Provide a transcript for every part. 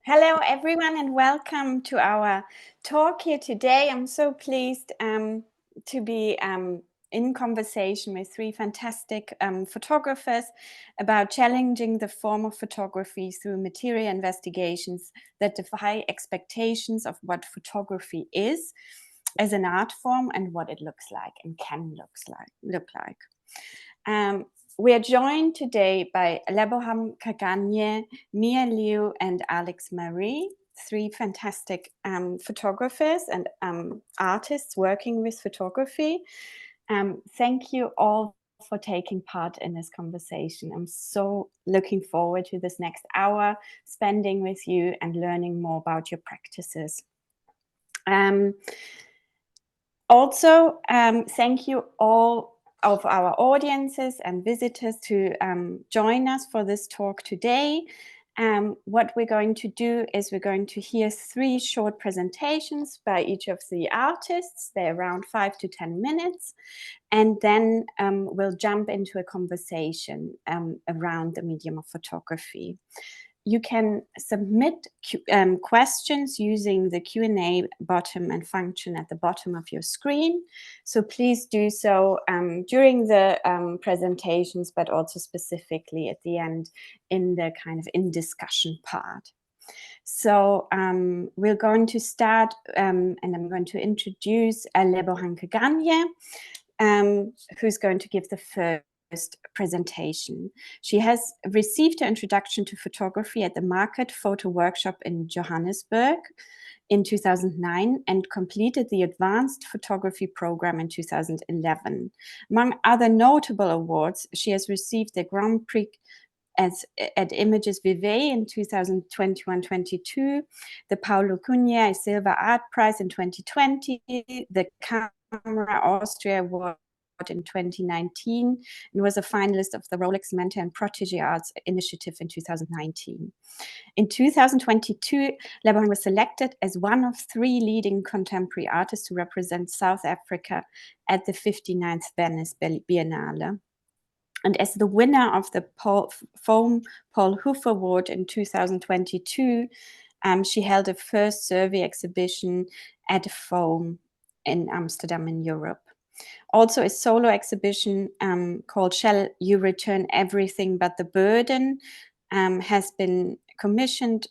Hello, everyone, and welcome to our talk here today. I'm so pleased to be in conversation with three fantastic photographers about challenging the form of photography through material investigations that defy expectations of what photography is as an art form and what it looks like and can look like. We are joined today by Lebohang Kganye, Mia Liu, and Alix Marie, three fantastic photographers and artists working with photography. Thank you all for taking part in this conversation. I'm so looking forward to this next hour spending with you and learning more about your practices. Also, thank you all of our audiences and visitors to join us for this talk today. What we're going to do is we're going to hear three short presentations by each of the artists. They're around 5 to 10 minutes. And then we'll jump into a conversation around the medium of photography. You can submit questions using the Q&A button and function at the bottom of your screen. So please do so during the presentations, but also specifically at the end in the kind of in-discussion part. So we're going to start, and I'm going to introduce Lebohang Kganye, who's going to give the first presentation. She has received her introduction to photography at the Market Photo Workshop in Johannesburg in 2009 and completed the Advanced Photography Program in 2011. Among other notable awards, she has received the Grand Prix at Images Vive in 2021-22, the Paulo Cunha Silver Art Prize in 2020, the Camera Austria Award in 2019, and was a finalist of the Rolex Mentor and Protégé Arts Initiative in 2019. In 2022, Lebohang was selected as one of three leading contemporary artists to represent South Africa at the 59th Venice Biennale. And as the winner of the Foam Paul Hoof Award in 2022, she held a first survey exhibition at Foam in Amsterdam in Europe. Also a solo exhibition called Shall You Return Everything But the Burden has been commissioned,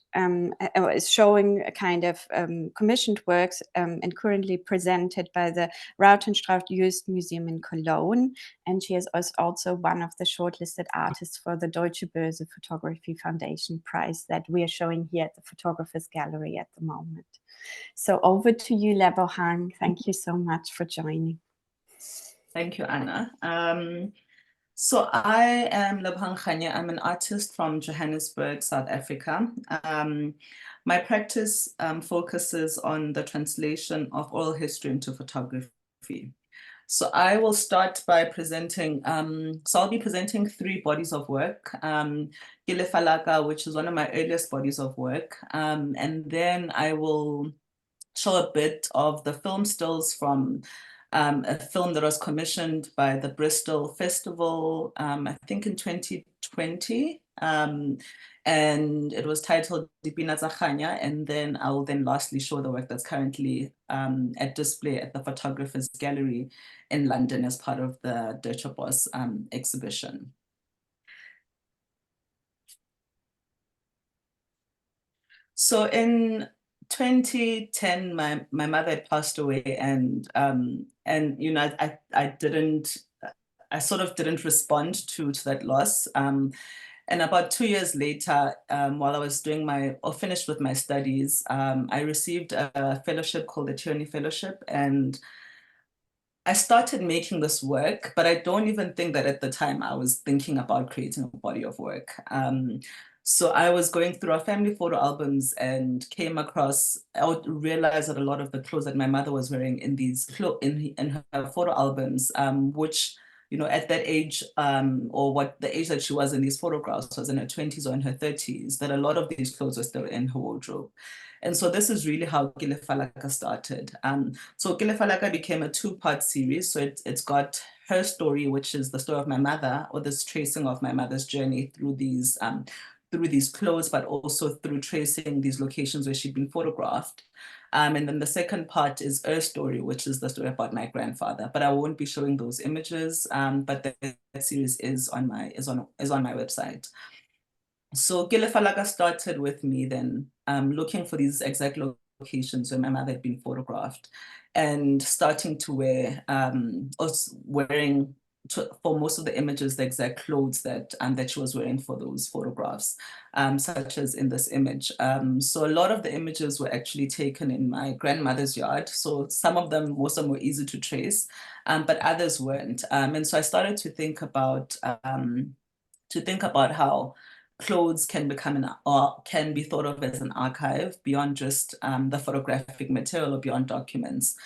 is showing a kind of commissioned works and currently presented by the Rautenstrauch Joost Museum in Cologne. And she is also one of the shortlisted artists for the Deutsche Börse Photography Foundation Prize that we are showing here at the Photographers Gallery at the moment. So over to you, Lebohang. Thank you so much for joining. Thank you, Anna. So I am Lebohang Kganye. I'm an artist from Johannesburg, South Africa. My practice focuses on the translation of oral history into photography. So I will start by presenting, so I'll be presenting three bodies of work. Gilefalaka, which is one of my earliest bodies of work. And then I will show a bit of the film stills from a film that was commissioned by the Bristol Festival, I think in 2020. And it was titled Dipina tsa Kganya, and then I will then lastly show the work that's currently at display at the Photographers Gallery in London as part of the Deutsche Börse exhibition. So in 2010, my mother had passed away, and you know, I sort of didn't respond to that loss. And about 2 years later, while I was finished with my studies, I received a fellowship called the Tierney Fellowship, and I started making this work, but I don't even think that at the time I was thinking about creating a body of work. So I was going through our family photo albums and I would realize that a lot of the clothes that my mother was wearing in in her photo albums, which, you know, at that age, or the age that she was in these photographs was in her 20s or in her 30s, that a lot of these clothes were still in her wardrobe. And so this is really how Gilefalaka started. So Gilefalaka became a two-part series. So it's got her story, which is the story of my mother, or this tracing of my mother's journey through these through these clothes, but also through tracing these locations where she'd been photographed. And then the second part is her story, which is the story about my grandfather. But I won't be showing those images. But that series is on my website. So Gilefalaga started with me then looking for these exact locations where my mother had been photographed, and starting to wear wearing for most of the images the exact clothes that she was wearing for those photographs, such as in this image. So a lot of the images were actually taken in my grandmother's yard. So some of them, most of them were easy to trace, but others weren't. And so I started to think about how clothes can become or can be thought of as an archive beyond just the photographic material or beyond documents,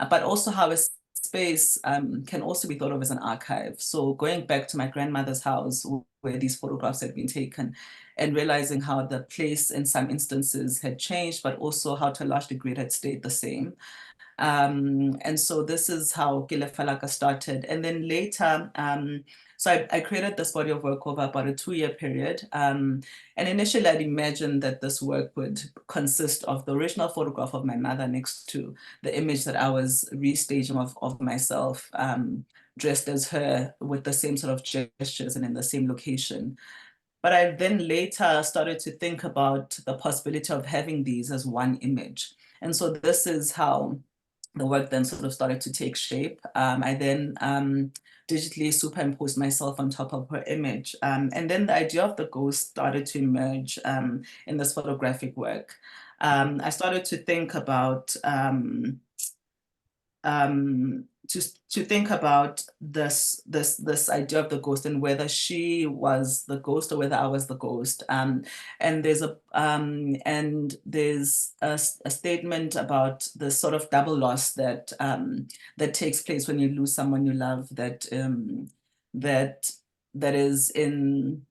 but also how a space can also be thought of as an archive. So going back to my grandmother's house where these photographs had been taken, and realizing how the place in some instances had changed, but also how to a large degree it had stayed the same. And so this is how Gilefalaga started. And then later, so I created this body of work over about a 2-year period. And initially I'd imagined that this work would consist of the original photograph of my mother next to the image that I was restaging of myself, dressed as her with the same sort of gestures and in the same location. But I then later started to think about the possibility of having these as one image. And so this is how the work then sort of started to take shape. I then digitally superimposed myself on top of her image. And then the idea of the ghost started to emerge in this photographic work. I started to think about to think about this idea of the ghost and whether she was the ghost or whether I was the ghost. And there's a statement about the sort of double loss that that takes place when you lose someone you love, that is in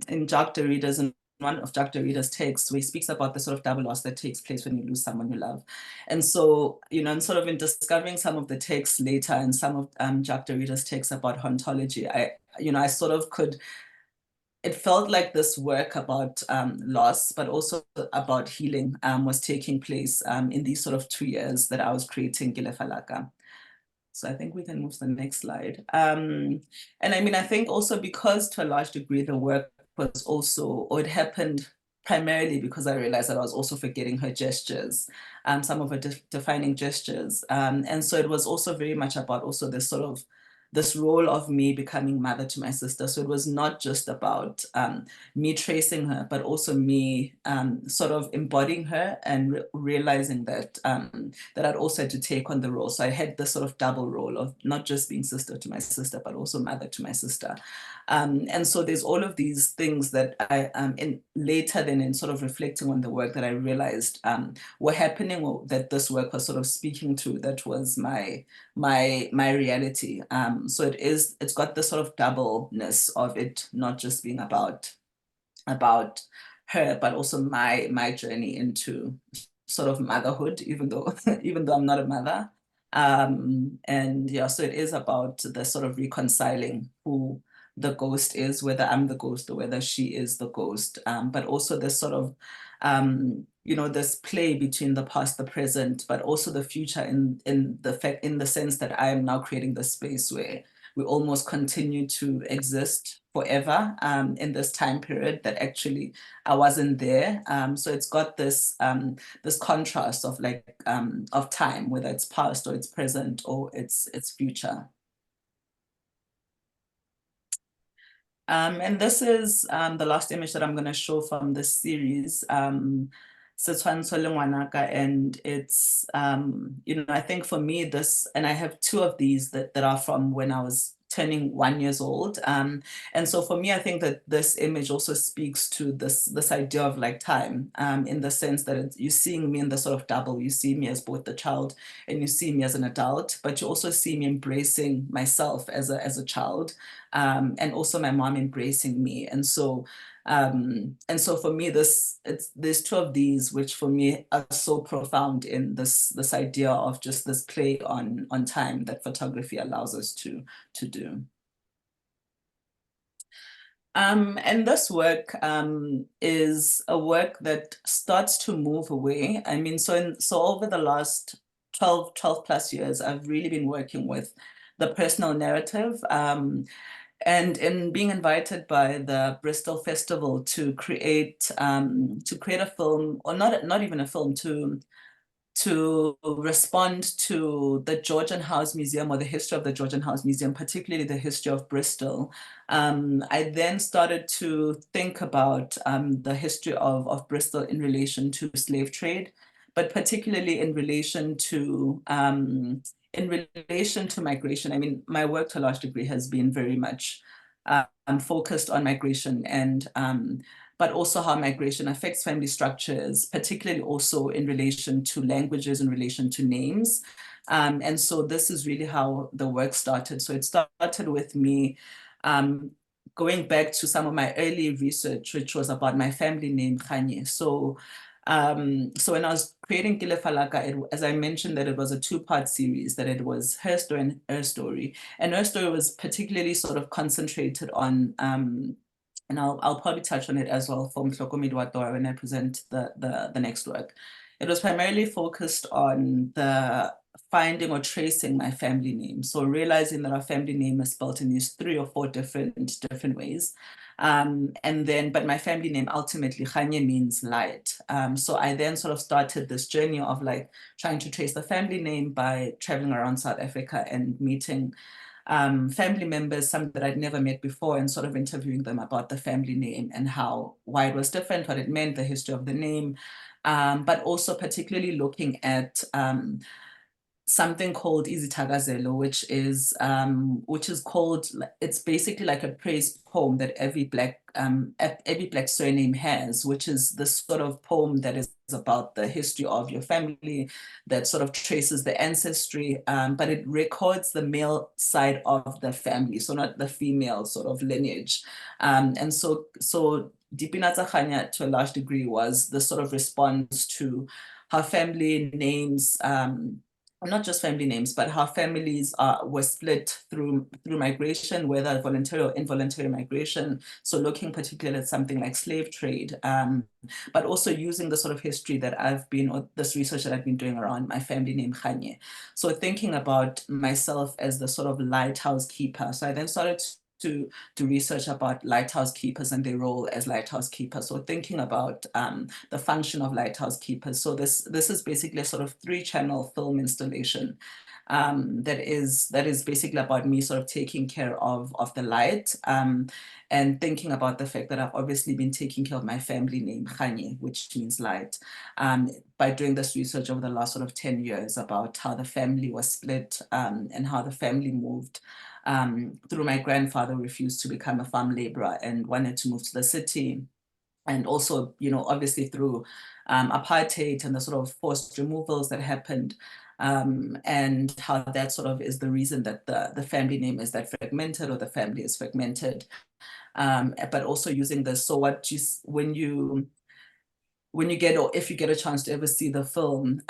in Jacques Derrida's, in one of Jacques Derrida's texts, where he speaks about the sort of double loss that takes place when you lose someone you love. And so, and sort of in discovering some of the texts later and some of Jacques Derrida's texts about hauntology, I sort of could, it felt like this work about loss, but also about healing was taking place in these sort of 2 years that I was creating Gilefalaga. So I think we can move to the next slide. And I mean, I think also because to a large degree, the work was also, or it happened primarily because I realized that I was also forgetting her gestures, some of her defining gestures. And so it was also very much about also this role of me becoming mother to my sister. So it was not just about me tracing her, but also me sort of embodying her and realizing that that I'd also had to take on the role. So I had this sort of double role of not just being sister to my sister, but also mother to my sister. And so there's all of these things that I in later then in sort of reflecting on the work that I realized were happening, or that this work was sort of speaking to, that was my reality. So it's got this sort of doubleness of it not just being about her, but also my journey into sort of motherhood, even though I'm not a mother. And yeah, so it is about the sort of reconciling who the ghost is, whether I'm the ghost or whether she is the ghost, but also this sort of this play between the past, the present, but also the future in the sense that I am now creating the space where we almost continue to exist forever in this time period that actually I wasn't there. So it's got this this contrast of of time, whether it's past or it's present or it's future. And this is the last image that I'm going to show from this series, and it's, I think for me and I have 2 of these that are from when I was turning 1 year old. And so for me, I think that this image also speaks to this idea of time, in the sense that you're seeing me in the sort of double. You see me as both the child and you see me as an adult, but you also see me embracing myself as a child, and also my mom embracing me. And so for me, there's 2 of these which for me are so profound in this idea of just this play on time that photography allows us to do. And this work is a work that starts to move away. I mean, so over the last 12 plus years, I've really been working with the personal narrative. And in being invited by the Bristol Festival to create a film, or not even a film, to respond to the Georgian House Museum, or the history of the Georgian House Museum, particularly the history of Bristol. I then started to think about the history of Bristol in relation to slave trade, but particularly in relation to migration. I mean, my work to a large degree has been very much focused on migration, and but also how migration affects family structures, particularly also in relation to languages, in relation to names. And so this is really how the work started. So it started with me going back to some of my early research, which was about my family name, Kganye. So when I was creating Kilefalaka, as I mentioned, that it was a two-part series, that it was her story and her story. And her story was particularly sort of concentrated on and I'll probably touch on it as well for Mhlokomedi wa Tora when I present the next work. It was primarily focused on the finding or tracing my family name. So realizing that our family name is spelled in these 3 or 4 different ways. But my family name ultimately, Kganye, means light. So I then sort of started this journey of like trying to trace the family name by traveling around South Africa and meeting family members, some that I'd never met before, and sort of interviewing them about the family name and why it was different, what it meant, the history of the name, but also particularly looking at something called Izithakazelo, which is called, it's basically like a praise poem that every black surname has, which is this sort of poem that is about the history of your family, that sort of traces the ancestry, but it records the male side of the family, so not the female sort of lineage. And so Dipinatsa Kganye, to a large degree, was the sort of response to how family names, not just family names, but how families were split through migration, whether voluntary or involuntary migration. So looking particularly at something like slave trade, but also using the sort of history that or this research that I've been doing around my family name, Kganye. So thinking about myself as the sort of lighthouse keeper. So I then started to research about lighthouse keepers and their role as lighthouse keepers. So thinking about the function of lighthouse keepers. So this is basically a sort of 3-channel film installation that is basically about me sort of taking care of the light, and thinking about the fact that I've obviously been taking care of my family name, Kganye, which means light, by doing this research over the last sort of 10 years about how the family was split, and how the family moved through my grandfather, who refused to become a farm laborer and wanted to move to the city. And also, obviously through apartheid and the sort of forced removals that happened, and how that sort of is the reason that the family name is that fragmented, or the family is fragmented. But also using this, so when you get, or if you get a chance to ever see the film,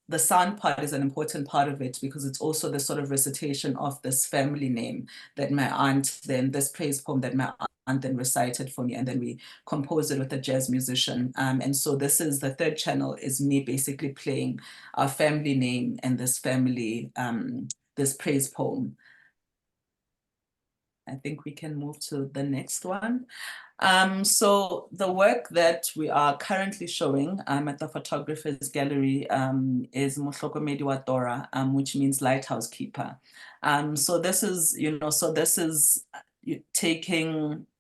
the sound part is an important part of it, because it's also the sort of recitation of this family name that my aunt, then this praise poem that my aunt then recited for me, and then we composed it with a jazz musician. And so this is the 3rd channel, is me basically playing our family name and this family, this praise poem. I think we can move to the next one. So the work that we are currently showing at the Photographers Gallery is Mhlokomedi wa Tora, which means lighthouse keeper. So this is,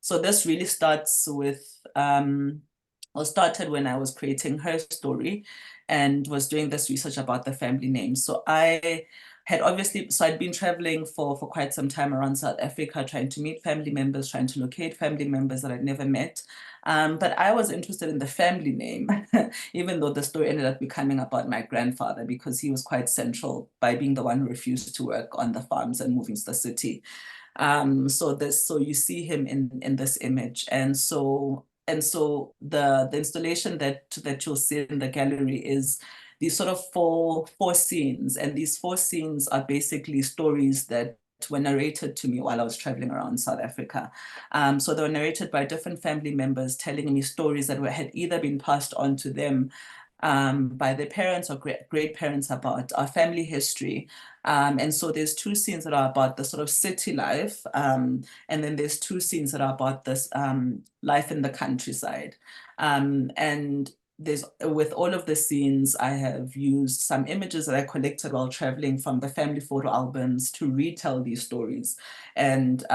so this really starts with, or started when I was creating her story and was doing this research about the family name. So I'd been traveling for quite some time around South Africa, trying to meet family members, trying to locate family members that I'd never met. But I was interested in the family name, even though the story ended up becoming about my grandfather, because he was quite central by being the one who refused to work on the farms and moving to the city. So you see him in this image. And so the installation that you'll see in the gallery is these sort of four scenes, and these 4 scenes are basically stories that were narrated to me while I was traveling around South Africa. So they were narrated by different family members telling me stories that had either been passed on to them by their parents or great parents about our family history. And so there's two scenes that are about the sort of city life, and then there's two scenes that are about this life in the countryside. And with all of the scenes, I have used some images that I collected while traveling from the family photo albums to retell these stories, and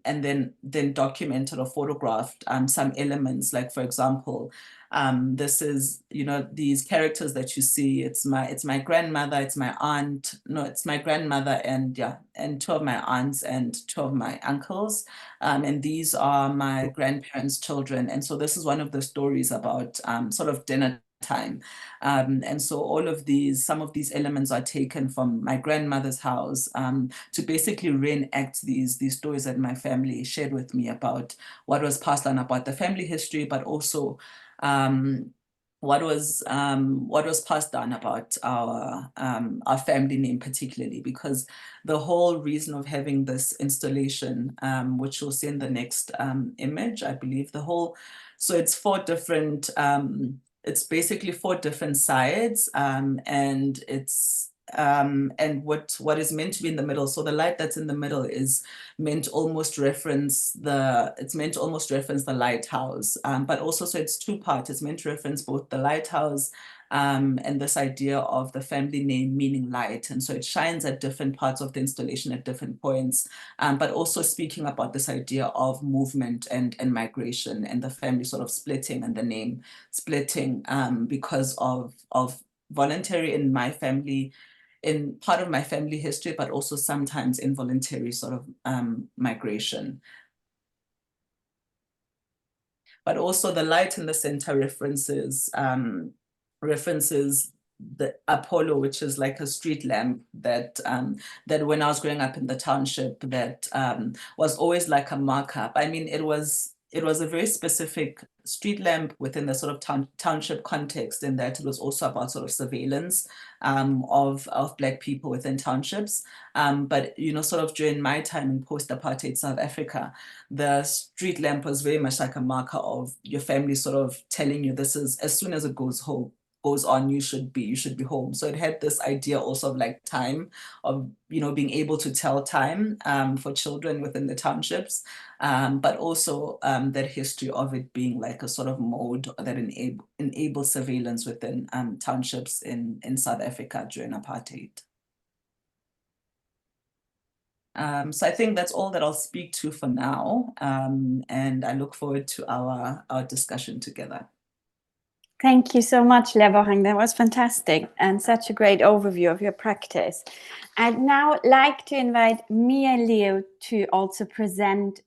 then documented or photographed some elements. Like, for example, this is, these characters that you see. It's my grandmother, it's my aunt. No, it's my grandmother and two of my aunts and two of my uncles. And these are my grandparents' children. And so this is one of the stories about sort of dinner time. And so some of these elements are taken from my grandmother's house to basically reenact these stories that my family shared with me about what was passed on about the family history, but also what was passed down about our family name particularly, because the whole reason of having this installation, which you'll see in the next image, I believe, so it's it's basically 4 different sides, and it's and what is meant to be in the middle. So the light that's in the middle is meant to almost reference the lighthouse, but also, so it's 2 parts. It's meant to reference both the lighthouse and this idea of the family name meaning light. And so it shines at different parts of the installation at different points, but also speaking about this idea of movement and migration, and the family sort of splitting and the name splitting because of voluntary in my family, in part of my family history, but also sometimes involuntary sort of migration. But also the light in the center references the Apollo, which is like a street lamp that when I was growing up in the township, that was always like a markup. I mean, it was a very specific street lamp within the sort of township context, in that it was also about sort of surveillance of Black people within townships. But, sort of during my time in post-apartheid South Africa, the street lamp was very much like a marker of your family sort of telling you, this is, as soon as it goes on, you should be home. So it had this idea also of like time, of being able to tell time for children within the townships, but also that history of it being like a sort of mode that enables surveillance within townships in South Africa during apartheid. So I think that's all that I'll speak to for now, and I look forward to our discussion together. Thank you so much, Lebohang. That was fantastic and such a great overview of your practice. I'd now like to invite Mia Leo to also present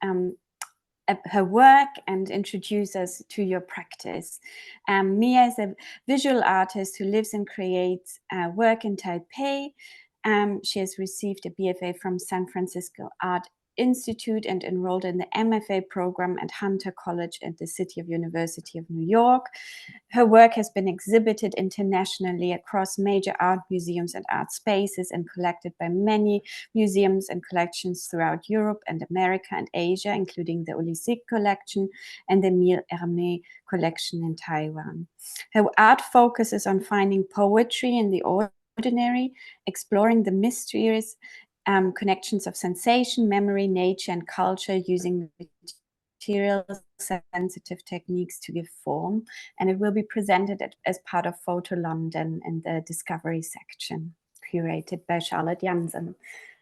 her work and introduce us to your practice. Mia is a visual artist who lives and creates work in Taipei. She has received a BFA from San Francisco Art Institute and enrolled in the MFA program at Hunter College at the City of University of New York. Her work has been exhibited internationally across major art museums and art spaces, and collected by many museums and collections throughout Europe and America and Asia, including the Olysée collection and the Mille Hermé collection in Taiwan. Her art focuses on finding poetry in the ordinary, exploring the mysterious connections of sensation, memory, nature, and culture, using materials sensitive techniques to give form. And it will be presented as part of Photo London in the Discovery section, curated by Charlotte Jansen.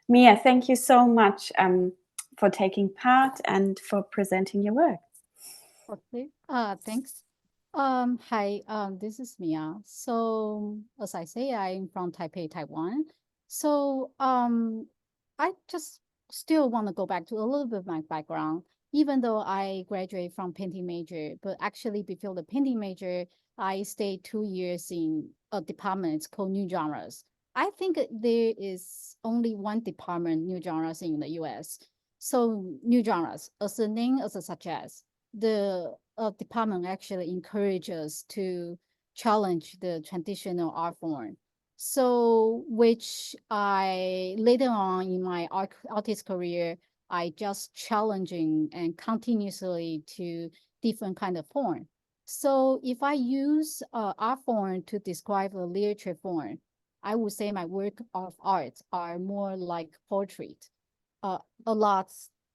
Mia, thank you so much for taking part and for presenting your work. Okay, thanks. Hi, this is Mia. So as I say, I'm from Taipei, Taiwan. So I just still want to go back to a little bit of my background, even though I graduated from painting major, but actually before the painting major, I stayed 2 years in a department. It's called New Genres. I think there is only one department, New Genres, in the US. So New Genres, as the name suggests, the department actually encourages to challenge the traditional art form. So, which I later on in my artist career, I just challenging and continuously to different kind of form. So if I use art form to describe a literature form, I would say my work of art are more like portrait, a lot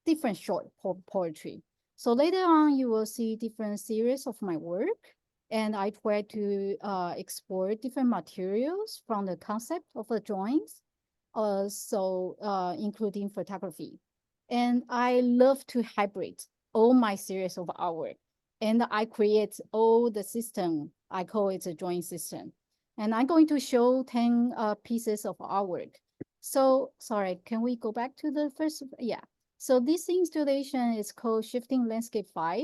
different short poetry. So later on, you will see different series of my work, and I try to explore different materials from the concept of the drawings, including photography. And I love to hybrid all my series of artwork, and I create all the system. I call it a drawing system. And I'm going to show 10 pieces of artwork. So, sorry, can we go back to the first? Yeah. So this installation is called Shifting Landscape 5.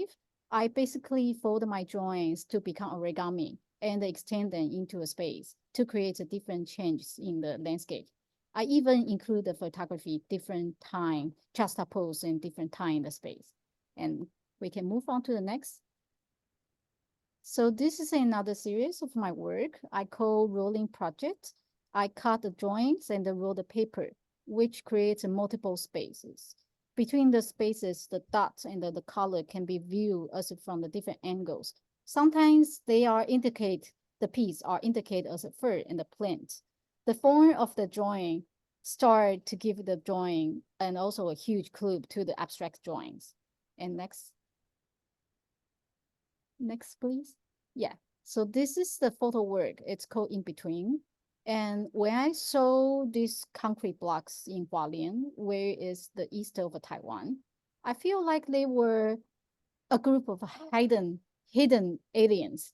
I basically fold my drawings to become origami and extend them into a space to create a different changes in the landscape. I even include the photography, different time, juxtapose in different time in the space. And we can move on to the next. So this is another series of my work I call Rolling Project. I cut the drawings and roll the paper, which creates multiple spaces. Between the spaces, the dots and the color can be viewed as from the different angles. Sometimes they are the piece are indicated as a fur and the plant. The form of the drawing start to give the drawing and also a huge clue to the abstract drawings. And next. Next, please. Yeah, so this is the photo work. It's called In Between. And when I saw these concrete blocks in Hualien, where is the east of Taiwan, I feel like they were a group of hidden aliens.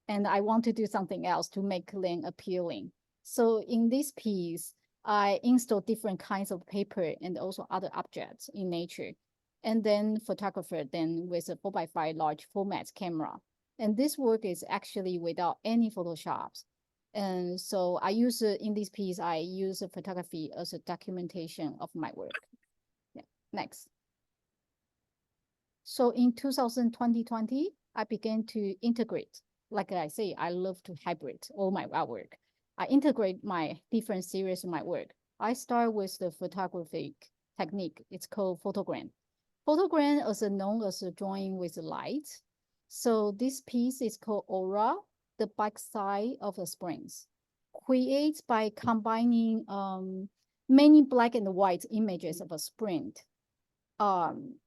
And I want to do something else to make them appealing. So in this piece, I install different kinds of paper and also other objects in nature. And then photographer then with a 4x5 large format camera. And this work is actually without any Photoshops. And so I use in this piece, I use photography as a documentation of my work. Yeah, next. So in 2020, I began to integrate. Like I say, I love to hybrid all my artwork. I integrate my different series of my work. I start with the photographic technique. It's called photogram. Photogram is known as a drawing with light. So this piece is called Aura, the backside of the springs, created by combining many black and white images of a spring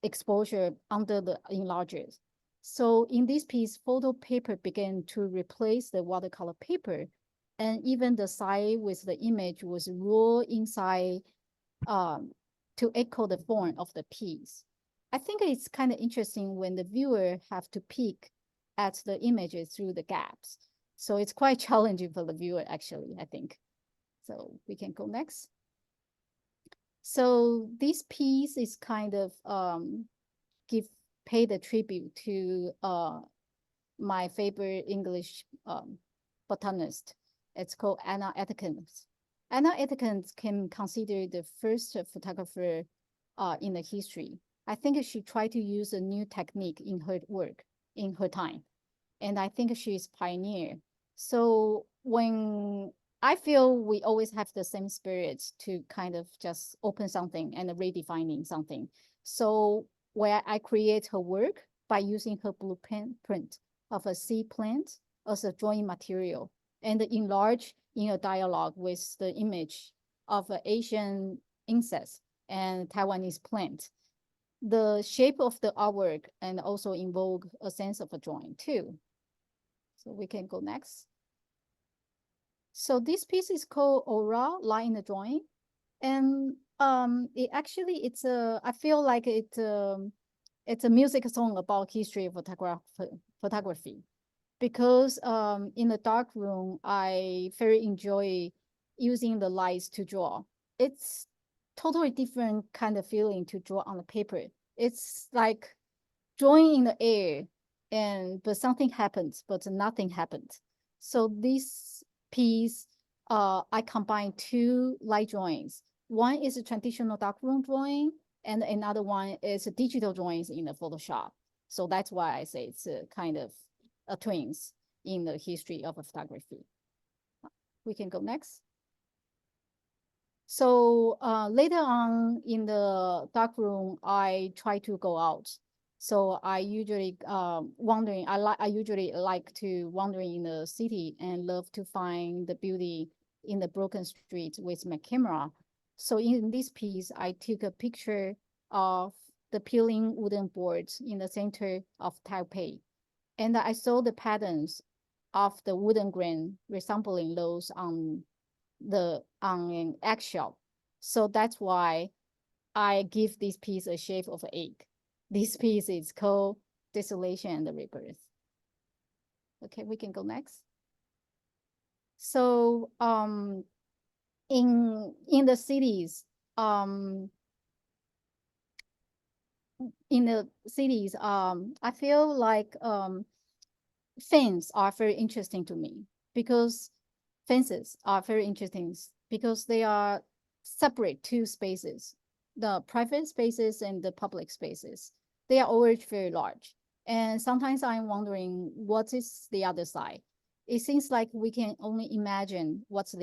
exposure under the enlargers. So in this piece, photo paper began to replace the watercolor paper, and even the side with the image was rolled inside to echo the form of the piece. I think it's kind of interesting when the viewer have to peek at the images through the gaps. So it's quite challenging for the viewer, actually, I think. So we can go next. So this piece is kind of pay the tribute to my favorite English botanist. It's called Anna Dannemann. Anna Dannemann can consider the first photographer in the history. I think she tried to use a new technique in her work in her time. And I think she's pioneer. So when I feel we always have the same spirit to kind of just open something and redefining something. So where I create her work by using her blueprint of a sea plant as a drawing material and enlarge in a dialogue with the image of an Asian insect and Taiwanese plant. The shape of the artwork and also invoke a sense of a drawing too. So we can go next. So this piece is called Aura, Light in the Drawing. And I feel like it's a music song about history of photography. Because in the dark room, I very enjoy using the lights to draw. It's totally different kind of feeling to draw on the paper. It's like drawing in the air, but something happens, but nothing happened. So this piece, I combine two light drawings. One is a traditional darkroom drawing, and another one is a digital drawings in the Photoshop. So that's why I say it's a kind of a twins in the history of photography. We can go next. So later on in the dark room, I try to go out. So I usually I usually like to wandering in the city and love to find the beauty in the broken street with my camera. So in this piece, I took a picture of the peeling wooden boards in the center of Taipei. And I saw the patterns of the wooden grain resembling those on an eggshell. So that's why I give this piece a shape of an egg. This piece is called Desolation and the Rebirth. Okay, we can go next. So in the cities, I feel like fence are very interesting to me because fences are very interesting because they are separate two spaces, the private spaces and the public spaces. They are always very large. And sometimes I'm wondering what is the other side. It seems like we can only imagine what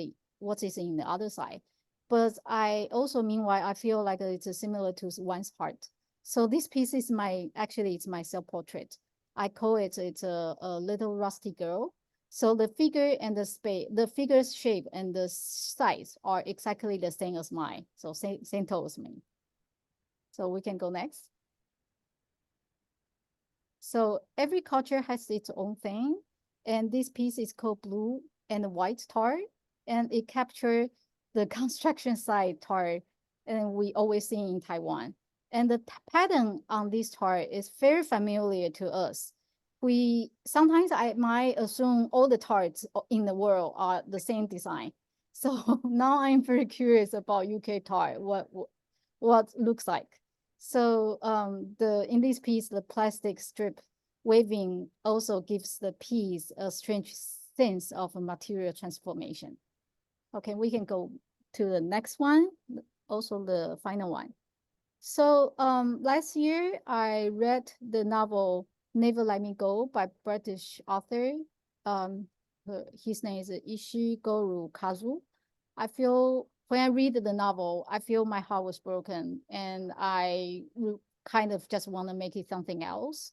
is in the other side. But I also, meanwhile, I feel like it's similar to one's heart. So this piece is it's my self-portrait. I call it's a little rusty girl. So the figure and the figure's shape and the size are exactly the same as mine. So same tall as me. So we can go next. So every culture has its own thing. And this piece is called Blue and White Tar. And it captured the construction site tar and we always see in Taiwan. And the pattern on this tar is very familiar to us. Sometimes I might assume all the tarts in the world are the same design. So now I'm very curious about UK tar, what looks like. So in this piece, the plastic strip waving also gives the piece a strange sense of a material transformation. Okay, we can go to the next one, also the final one. So last year, I read the novel Never Let Me Go by British author. His name is Ishiguro Kazu. When I read the novel, I feel my heart was broken and I kind of just want to make it something else.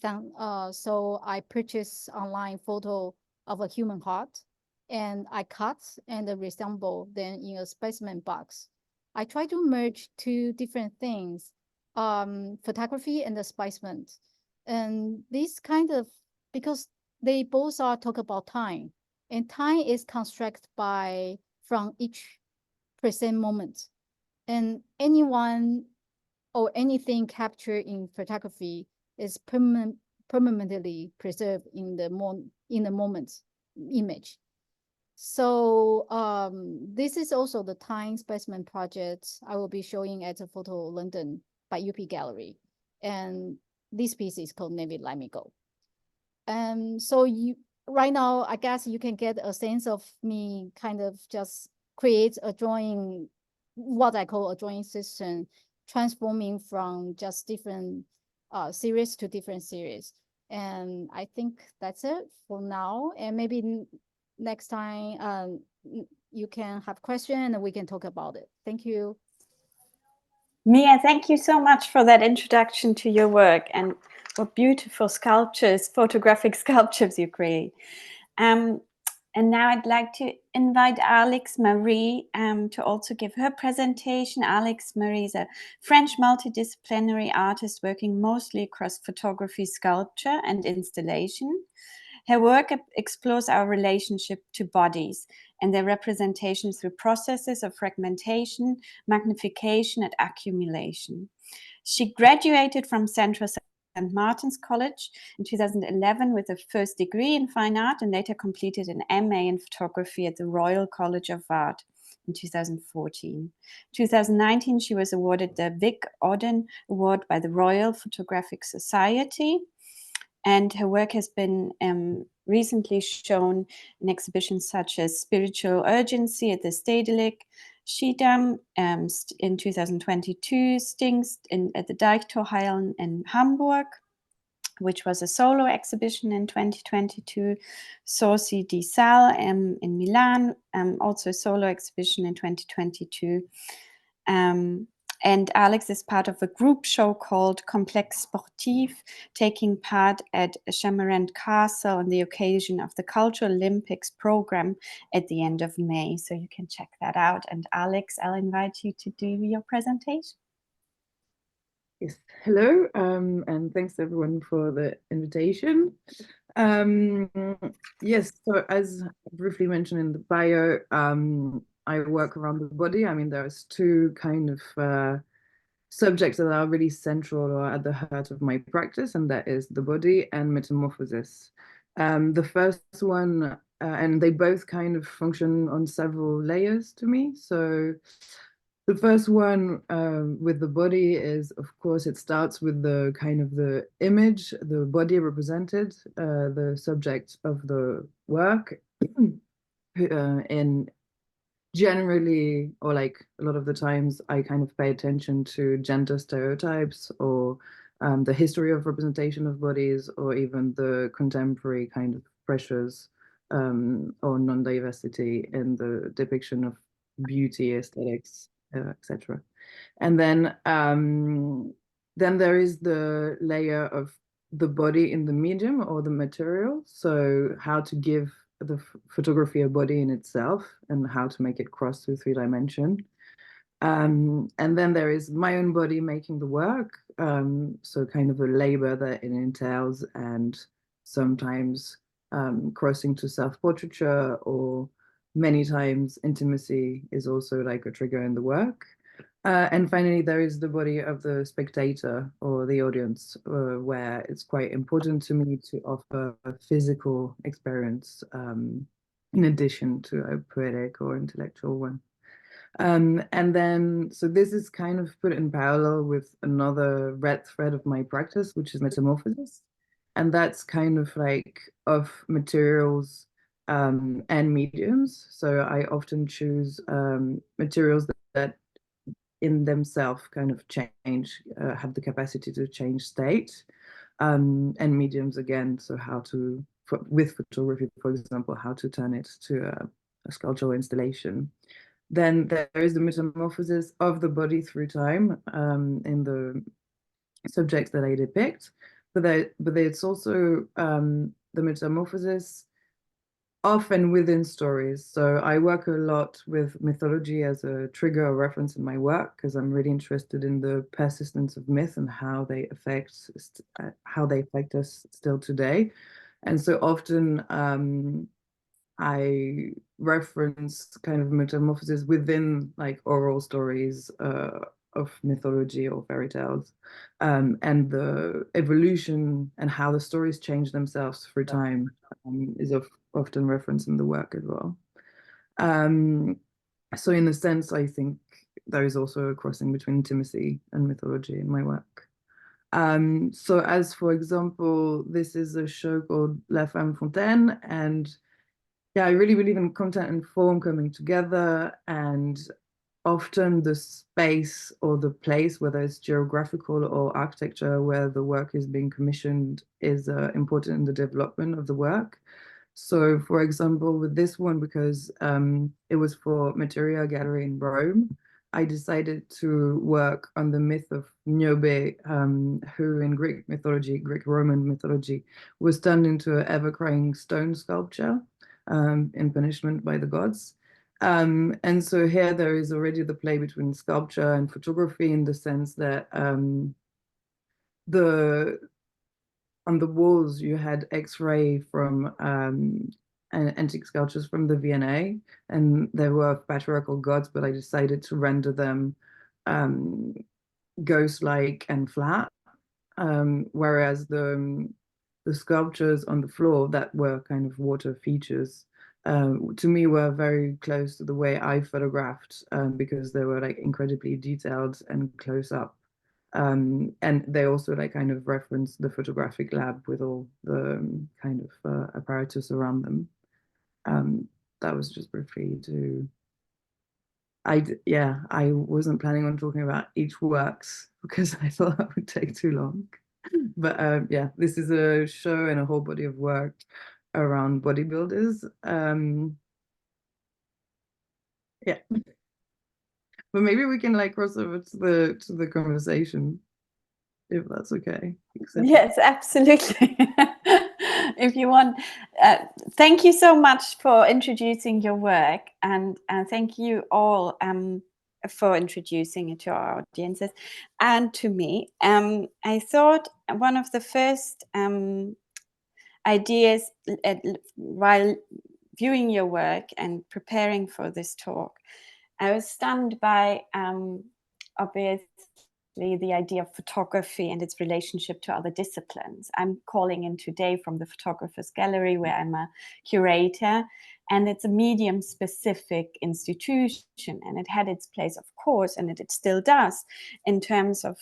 So I purchased online photo of a human heart and I cut and reassemble them in a specimen box. I try to merge two different things, photography and the specimen. And this because they both are talk about time and time is constructed from each present moment. And anyone or anything captured in photography is permanently preserved in the moment image. So this is also the time specimen project I will be showing at the Photo London by UP Gallery. And this piece is called Never Let Me Go. So right now, I guess you can get a sense of me kind of just create a drawing, what I call a drawing system, transforming from just different series to different series. And I think that's it for now. And maybe next time you can have questions and we can talk about it. Thank you. Mia, thank you so much for that introduction to your work and what beautiful sculptures, photographic sculptures you create. And now I'd like to invite Alix Marie to also give her presentation. Alix Marie is a French multidisciplinary artist working mostly across photography, sculpture, and installation. Her work explores our relationship to bodies and their representation through processes of fragmentation, magnification, and accumulation. She graduated from Central St. Martin's College in 2011 with a first degree in fine art and later completed an MA in photography at the Royal College of Art in 2014. In 2019, she was awarded the Vic Auden Award by the Royal Photographic Society. And her work has been recently shown in exhibitions such as Spiritual Urgency at the Stedelijk, Schiedam in 2022, Stings at the Dijktorhallen in Hamburg, which was a solo exhibition in 2022. Sorsi di Sal in Milan, also a solo exhibition in 2022. And Alix is part of a group show called Complex Sportif, taking part at Chamarand Castle on the occasion of the Cultural Olympics program at the end of May. So you can check that out. And Alix, I'll invite you to do your presentation. Yes, hello, and thanks everyone for the invitation. Yes, so as briefly mentioned in the bio, I work around the body. I mean, there's two kind of subjects that are really central or at the heart of my practice, and that is the body and metamorphosis. The first one, and they both kind of function on several layers to me. So the first one with the body is, of course, it starts with the kind of the image, the body represented, the subject of the work. In generally, or like a lot of the times, I kind of pay attention to gender stereotypes or the history of representation of bodies, or even the contemporary kind of pressures or non-diversity in the depiction of beauty, aesthetics, etc. And then there is the layer of the body in the medium or the material. So how to give the photography a body in itself and how to make it cross through 3D. And then there is my own body making the work. So kind of a labor that it entails, and sometimes crossing to self-portraiture, or many times intimacy is also like a trigger in the work. And finally, there is the body of the spectator or the audience, where it's quite important to me to offer a physical experience in addition to a poetic or intellectual one. And then, so this is kind of put in parallel with another red thread of my practice, which is metamorphosis. And that's kind of like of materials and mediums. So I often choose materials that in themselves kind of change, have the capacity to change state, and mediums again. So how to, with photography, for example, how to turn it to a sculptural installation. Then there is the metamorphosis of the body through time in the subjects that I depict, but it's also the metamorphosis often within stories. So I work a lot with mythology as a trigger or reference in my work, because I'm really interested in the persistence of myth and how they affect us still today. And so often I reference kind of metamorphosis within like oral stories of mythology or fairy tales, and the evolution and how the stories change themselves through time is often referenced in the work as well. So in a sense, I think there is also a crossing between intimacy and mythology in my work. So as for example, this is a show called La Femme Fontaine, and yeah, I really believe in content and form coming together, and often the space or the place, whether it's geographical or architecture, where the work is being commissioned is important in the development of the work. So for example, with this one, because it was for Materia Gallery in Rome, I decided to work on the myth of Niobe, who in Greek mythology, Greek-Roman mythology, was turned into an ever-crying stone sculpture in punishment by the gods. And so here there is already the play between sculpture and photography, in the sense that on the walls you had X-ray from antique sculptures from the V&A, and there were patriarchal gods, but I decided to render them ghost-like and flat, whereas the sculptures on the floor that were kind of water features, to me were very close to the way I photographed, because they were like incredibly detailed and close up. And they also like kind of reference the photographic lab with all the kind of apparatus around them. That was just briefly to, I wasn't planning on talking about each works because I thought that would take too long. But yeah, this is a show and a whole body of work around bodybuilders. Yeah, but maybe we can like cross over to the conversation, if that's okay. Yes, absolutely. If you want, thank you so much for introducing your work, and thank you all for introducing it to our audiences and to me. I thought one of the first ideas while viewing your work and preparing for this talk, I was stunned by obviously the idea of photography and its relationship to other disciplines. I'm calling in today from the Photographers Gallery, where I'm a curator, and it's a medium-specific institution, and it had its place, of course, and it still does, in terms of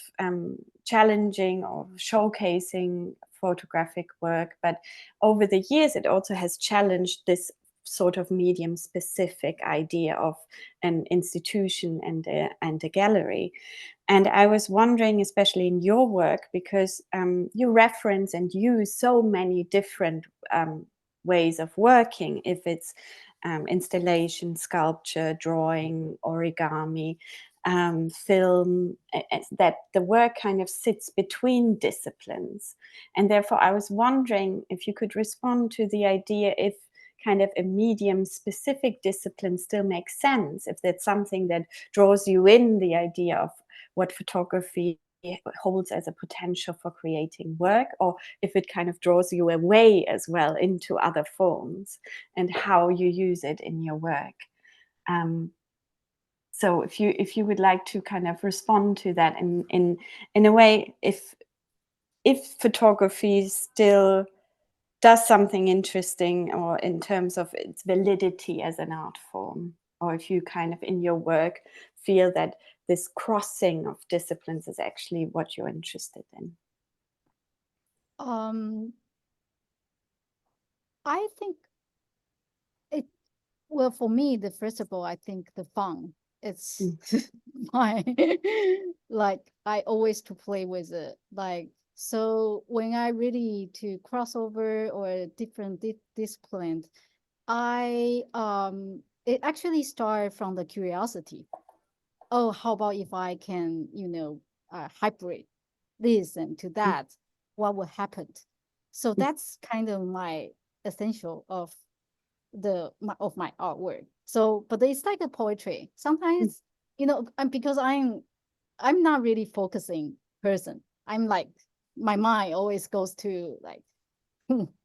challenging or showcasing photographic work. But over the years, it also has challenged this sort of medium-specific idea of an institution and a gallery. And I was wondering, especially in your work, because you reference and use so many different ways of working, if it's installation, sculpture, drawing, origami, film, that the work kind of sits between disciplines. And therefore, I was wondering if you could respond to the idea if kind of a medium-specific discipline still makes sense, if that's something that draws you in, the idea of what photography holds as a potential for creating work, or if it kind of draws you away as well into other forms and how you use it in your work. So if you would like to kind of respond to that in a way, if photography still does something interesting, or in terms of its validity as an art form, or if you kind of in your work feel that this crossing of disciplines is actually what you're interested in. I think well, for me, first of all, I think the fun, it's my, like, I always to play with it. Like, so when I really to cross over or different disciplines, it actually started from the curiosity. Oh, how about if I can, hybrid this and to that, what would happen? So that's kind of my essential of my artwork. So, but it's like a poetry. Sometimes, because I'm not really focusing person. I'm like, my mind always goes to like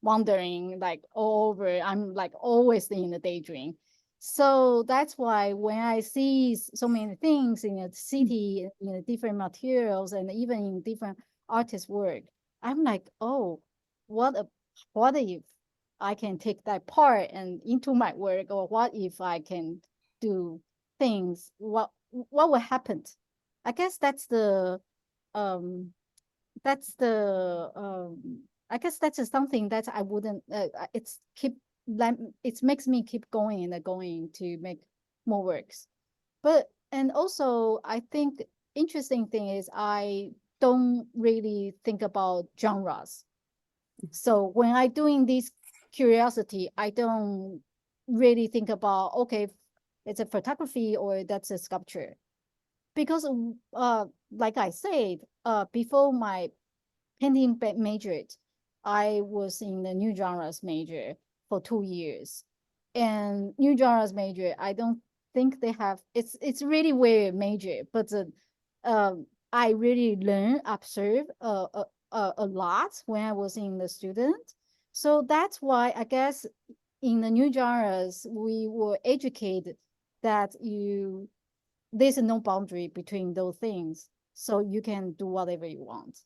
wandering like all over. I'm like always in the daydream. So that's why when I see so many things in a city, different materials, and even in different artists' work, I'm like, oh, what if I can take that part and into my work, or what if I can do things? What will happen? I guess that's the I guess that's just something that I wouldn't. It makes me keep going and going to make more works. And also I think interesting thing is I don't really think about genres. So when I doing this curiosity, I don't really think about, okay, it's a photography or that's a sculpture. Because like I said, before my painting majored, I was in the new genres major for 2 years. And new genres major, I don't think they have, it's really weird major, but I really observe a lot when I was in the student. So that's why I guess in the new genres, we were educated that there's no boundary between those things. So you can do whatever you want.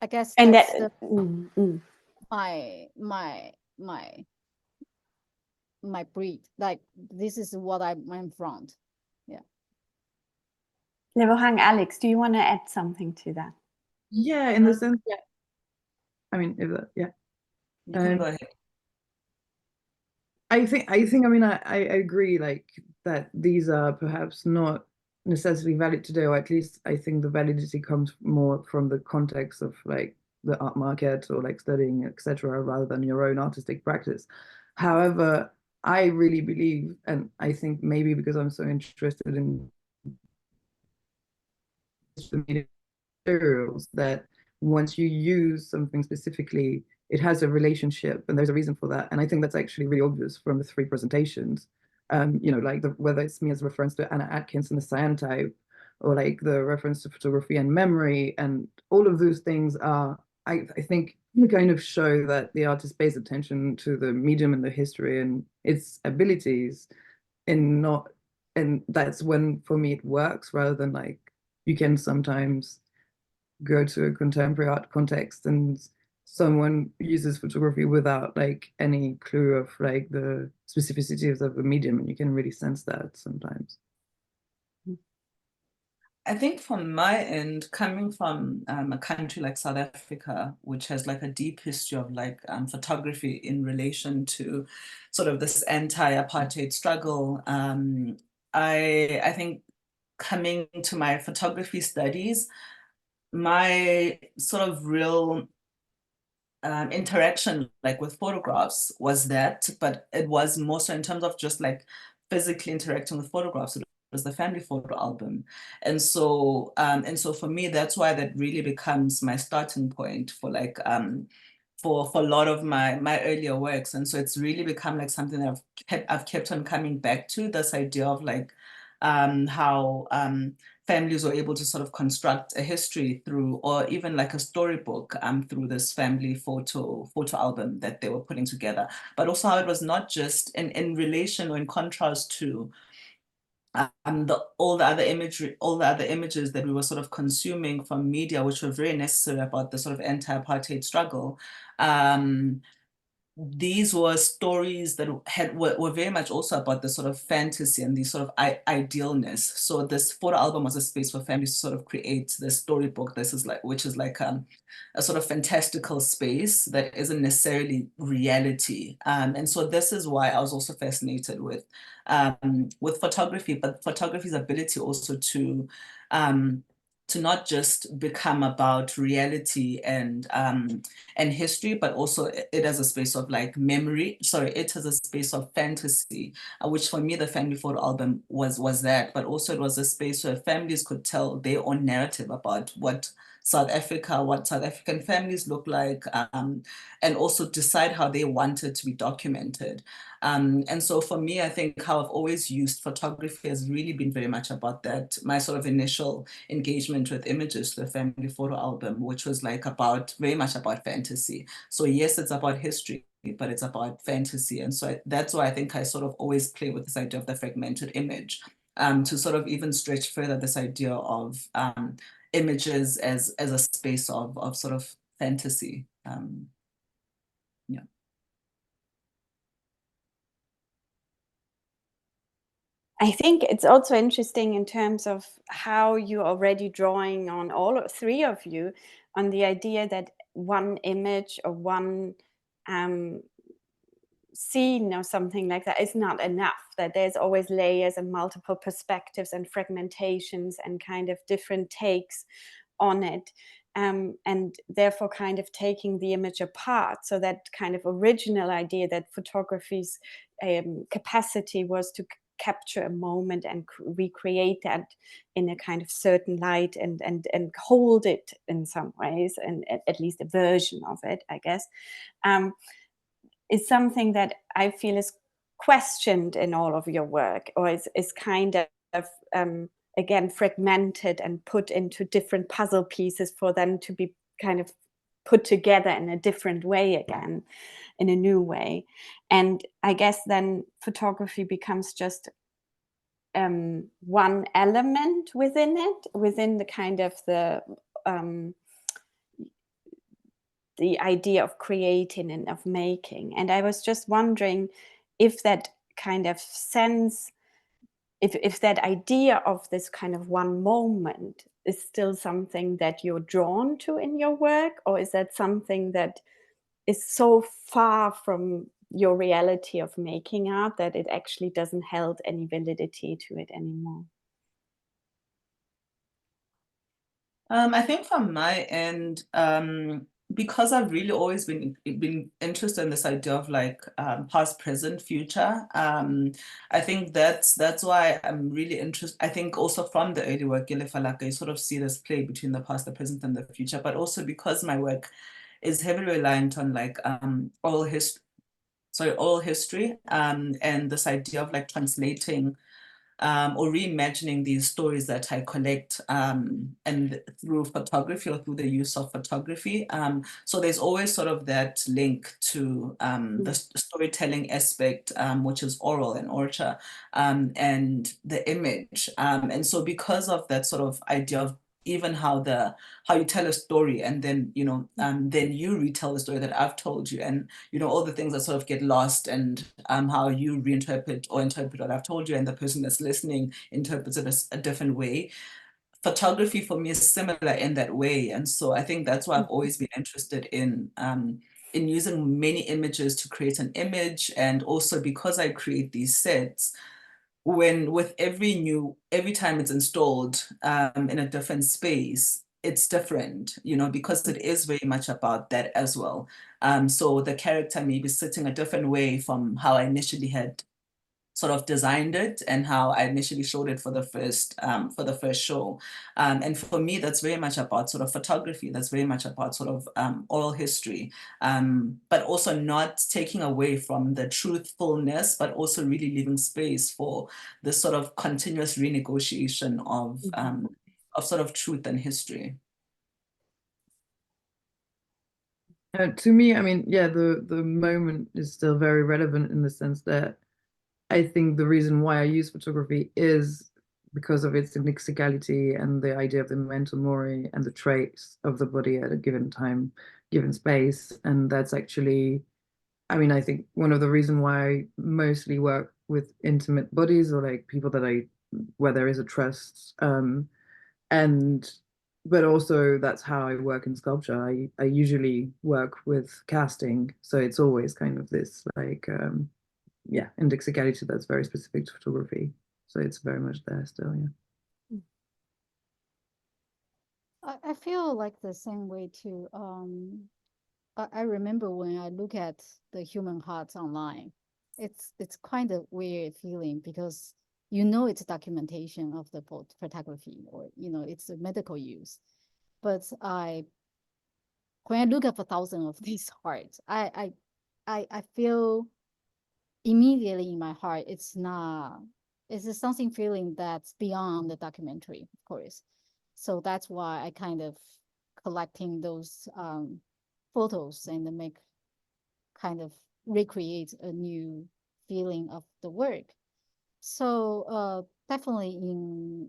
I guess And that's that my breed. Like, this is what I'm from. Yeah. Lebohang, Alix, do you want to add something to that? Yeah, in the sense that, I mean, if that, yeah. You can go ahead. I think I mean I agree, like, that these are perhaps not necessarily valid today, or at least I think the validity comes more from the context of like the art market or like studying, etc., rather than your own artistic practice. However, I really believe, and I think maybe because I'm so interested in the materials, that once you use something specifically, it has a relationship, and there's a reason for that. And I think that's actually really obvious from the three presentations. You know, like whether it's Mia's reference to Anna Atkins and the cyanotype, or like the reference to photography and memory, and all of those things are, I think, kind of show that the artist pays attention to the medium and the history and its abilities, and not, and that's when for me it works, rather than like you can sometimes go to a contemporary art context and someone uses photography without like any clue of like the specificities of the medium, and you can really sense that sometimes. I think from my end, coming from a country like South Africa, which has like a deep history of like photography in relation to sort of this anti-apartheid struggle, I think coming to my photography studies, my sort of real interaction like with photographs was that, but it was more so in terms of just like physically interacting with photographs. It was the family photo album. And so for me, that's why that really becomes my starting point for like for a lot of my earlier works. And so it's really become like something that I've kept on coming back to, this idea of like how families were able to sort of construct a history through, or even like a storybook through this family photo album that they were putting together. But also how it was not just in relation or in contrast to all the other imagery, all the other images that we were sort of consuming from media, which were very necessary about the sort of anti-apartheid struggle. These were stories that were very much also about the sort of fantasy and the sort of idealness. So this photo album was a space for families to sort of create this storybook. This is like, which is like a sort of fantastical space that isn't necessarily reality. And so this is why I was also fascinated with photography, but photography's ability also to not just become about reality and history, but also it as a space of like memory. Sorry, it as a space of fantasy, which for me the family photo album was that. But also it was a space where families could tell their own narrative about what South African families look like, and also decide how they wanted to be documented. And so for me, I think how I've always used photography has really been very much about that. My sort of initial engagement with images, the family photo album, which was like very much about fantasy. So yes, it's about history, but it's about fantasy. And so that's why I think I sort of always play with this idea of the fragmented image, to sort of even stretch further this idea of images as a space of sort of fantasy. Yeah. I think it's also interesting in terms of how you're already drawing on all three of you on the idea that one image or one scene or something like that is not enough, that there's always layers and multiple perspectives and fragmentations and kind of different takes on it. And therefore kind of taking the image apart. So that kind of original idea that photography's capacity was to capture a moment and recreate that in a kind of certain light and hold it in some ways, and at least a version of it, I guess, is something that I feel is questioned in all of your work, or is kind of again fragmented and put into different puzzle pieces for them to be kind of put together in a different way again, in a new way. And I guess then photography becomes just one element within it, within the kind of the idea of creating and of making. And I was just wondering if that kind of sense, if that idea of this kind of one moment is still something that you're drawn to in your work, or is that something that is so far from your reality of making art that it actually doesn't hold any validity to it anymore? I think from my end, because I've really always been interested in this idea of like past, present, future. I think that's why I'm really interested. I think also from the early work, like I sort of see this play between the past, the present, and the future. But also because my work is heavily reliant on like oral history, and this idea of like translating or reimagining these stories that I collect, and through photography or through the use of photography. So there's always sort of that link to the storytelling aspect, which is oral and orature, and the image. And so because of that sort of idea of even how you tell a story, and then then you retell the story that I've told you, and all the things that sort of get lost, and how you reinterpret or interpret what I've told you, and the person that's listening interprets it a different way. Photography for me is similar in that way, and so I think that's why I've always been interested in using many images to create an image. And also because I create these sets, with every time it's installed in a different space, it's different, because it is very much about that as well. So the character may be sitting a different way from how I initially had sort of designed it, and how I initially showed it for the first show. And for me, that's very much about sort of photography. That's very much about sort of oral history, but also not taking away from the truthfulness, but also really leaving space for this sort of continuous renegotiation of sort of truth and history. To me, I mean, yeah, the moment is still very relevant in the sense that I think the reason why I use photography is because of its inexicality and the idea of the memento mori and the traits of the body at a given time, given space. And that's actually, I mean, I think one of the reasons why I mostly work with intimate bodies, or like people where there is a trust. But also that's how I work in sculpture. I usually work with casting. So it's always kind of this like, indexicality that's very specific to photography. So it's very much there still, yeah. I feel like the same way too. I remember when I look at the human hearts online, it's kind of weird feeling, because it's documentation of the photography, or it's a medical use. But when I look at 1,000 of these hearts, I feel immediately in my heart it's something feeling that's beyond the documentary, of course. So that's why I kind of collecting those photos and make kind of recreate a new feeling of the work. So definitely in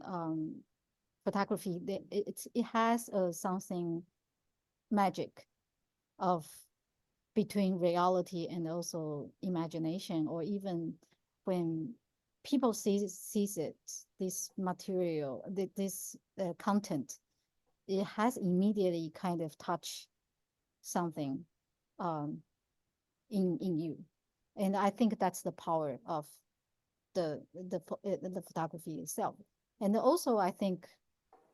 photography, it has something magic of between reality and also imagination, or even when people sees it, this material, this content, it has immediately kind of touch something in you. And I think that's the power of the photography itself. And also I think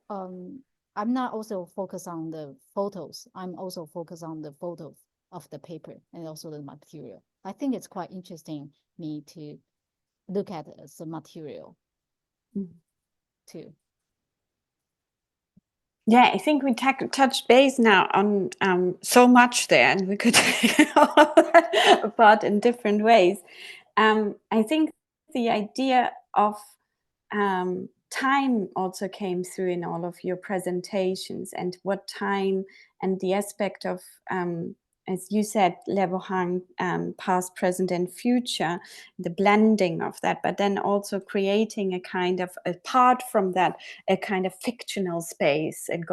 I'm not also focused on the photos. I'm also focused on the photos of the paper and also the material. I think it's quite interesting me to look at it as a material too. Yeah, I think we touched base now on so much there, and we could take all of that apart in different ways. I think the idea of time also came through in all of your presentations, and what time and the aspect of, as you said, Lebohang, past, present, and future, the blending of that, but then also creating a kind of, apart from that, a kind of fictional space, and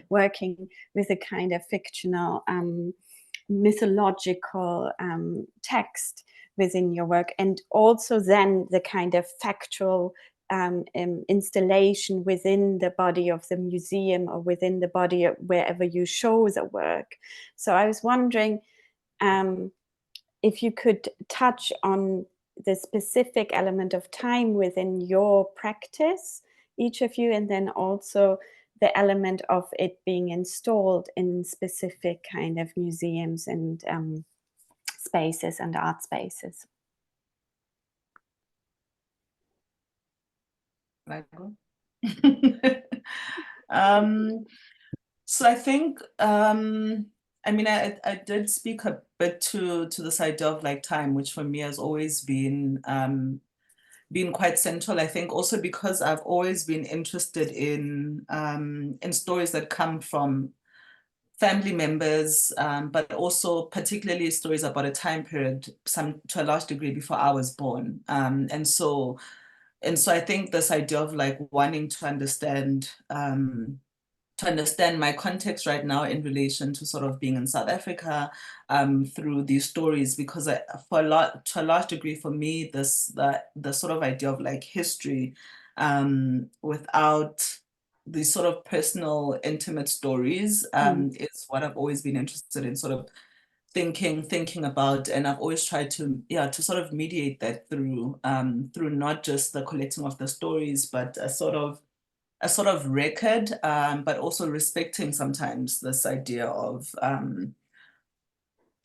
working with a kind of fictional, mythological text within your work, and also then the kind of factual installation within the body of the museum, or within the body of wherever you show the work. So I was wondering if you could touch on the specific element of time within your practice, each of you, and then also the element of it being installed in specific kind of museums and spaces and art spaces. So I think, I mean, I did speak a bit to this idea of like time, which for me has always been quite central. I think also because I've always been interested in stories that come from family members, but also particularly stories about a time period, to a large degree before I was born. And so I think this idea of like wanting to understand my context right now in relation to sort of being in South Africa through these stories, because to a large degree for me, the sort of idea of like history without these sort of personal, intimate stories is what I've always been interested in, sort of thinking about, and I've always tried to sort of mediate that through not just the collecting of the stories, but a sort of record, but also respecting sometimes this idea of,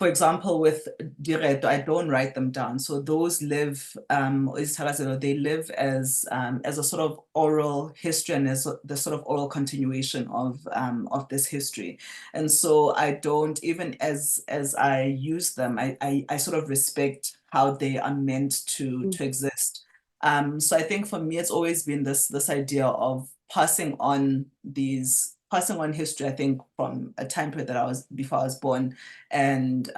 for example, with Curator, I don't write them down. So those live, they live as a sort of oral history and as the sort of oral continuation of this history. And so I don't, even as I use them, I sort of respect how they are meant to exist. So I think for me, it's always been this idea of passing on history, I think, from a time period that before I was born, and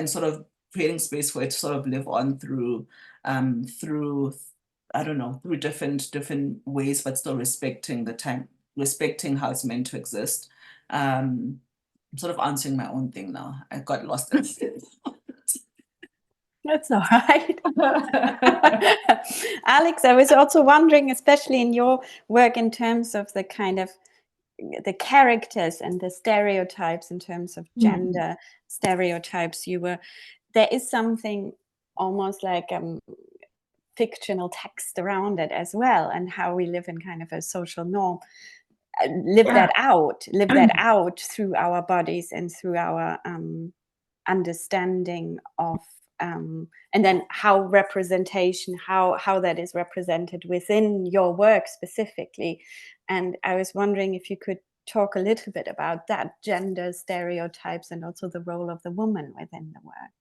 sort of creating space for it to sort of live on through I don't know, through different ways, but still respecting the time, respecting how it's meant to exist. I'm sort of answering my own thing now. I got lost in it. That's all right. Alix, I was also wondering, especially in your work in terms of the kind of the characters and the stereotypes in terms of gender stereotypes, there is something almost like fictional text around it as well, and how we live in kind of a social norm. Live that out through our bodies and through our understanding of and then how representation, how that is represented within your work specifically. And I was wondering if you could talk a little bit about that, gender stereotypes and also the role of the woman within the work.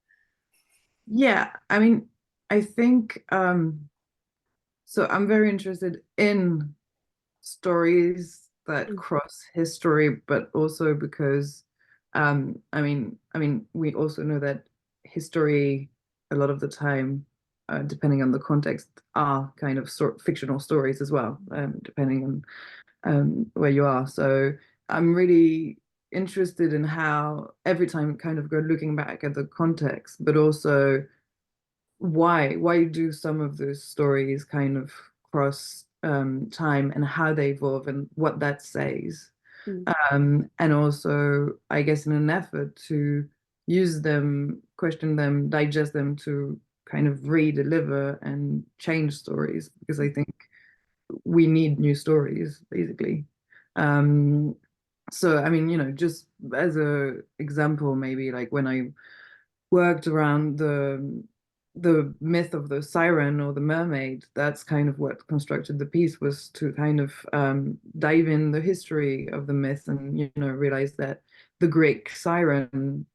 Yeah, I mean, I think so I'm very interested in stories that cross history, but also because I mean we also know that history a lot of the time, depending on the context, are kind of fictional stories as well, depending on where you are. So I'm really interested in how every time kind of go looking back at the context, but also why do some of those stories kind of cross time and how they evolve and what that says. And also, I guess, in an effort to use them, question them, digest them, to kind of redeliver and change stories, because I think we need new stories, basically. So, I mean, just as a example, maybe like when I worked around the myth of the siren or the mermaid, that's kind of what constructed the piece, was to kind of dive in the history of the myth and realize that the Greek siren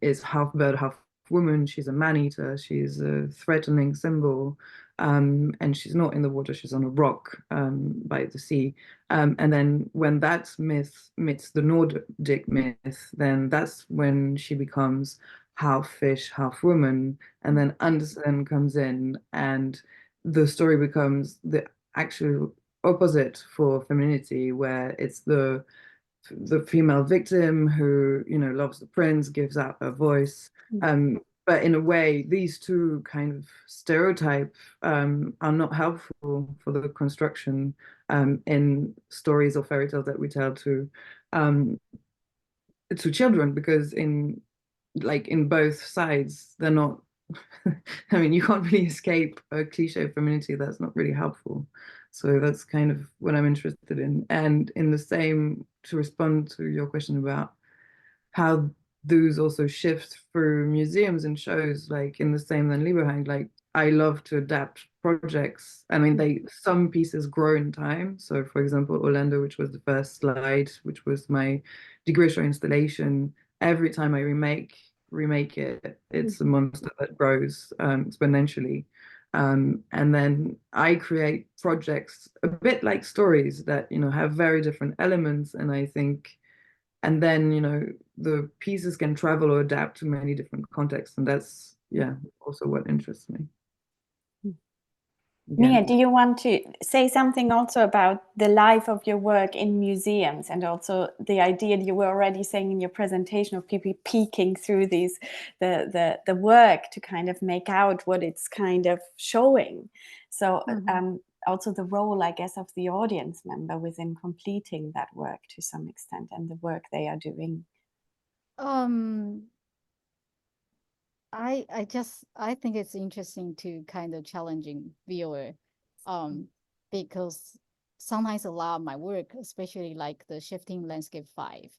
is half bird, half woman. She's a man-eater, she's a threatening symbol, and she's not in the water, she's on a rock by the sea. And then when that myth meets the Nordic myth, then that's when she becomes half fish, half woman. And then Andersen comes in, and the story becomes the actual opposite for femininity, where it's the female victim who loves the prince, gives out her voice. But in a way, these two kind of stereotypes are not helpful for the construction in stories or fairy tales that we tell to children, because in both sides, they're not I mean, you can't really escape a cliche of femininity that's not really helpful. So that's kind of what I'm interested in. And in the same, to respond to your question about how those also shift through museums and shows, like in the same than Lebohang, like I love to adapt projects. I mean, some pieces grow in time. So for example, Orlando, which was the first slide, which was my degree show installation, every time I remake it, it's a monster that grows exponentially. And then I create projects a bit like stories that, you know, have very different elements. And I think, and then, you know, the pieces can travel or adapt to many different contexts. And that's, yeah, also what interests me. Mia, do you want to say something also about the life of your work in museums, and also the idea you were already saying in your presentation of people peeking through these the work to kind of make out what it's kind of showing? So also the role, I guess, of the audience member within completing that work to some extent, and the work they are doing. I think it's interesting to kind of challenging viewer, because sometimes a lot of my work, especially like the shifting landscape 5,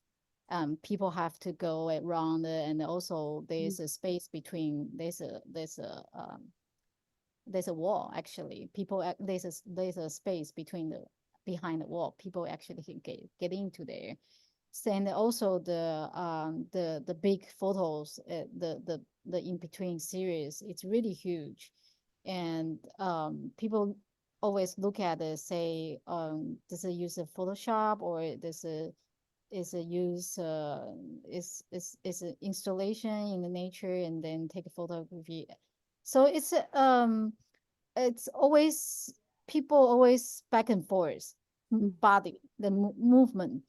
people have to go around and also there's a space between, there's a wall actually. There's a space behind the wall. People actually can get into there. And also the big photos, the in between series, it's really huge, and people always look at it, say, does it use a Photoshop, or does it is a use is an installation in the nature and then take a photography. So it's always, people always back and forth, body, the movement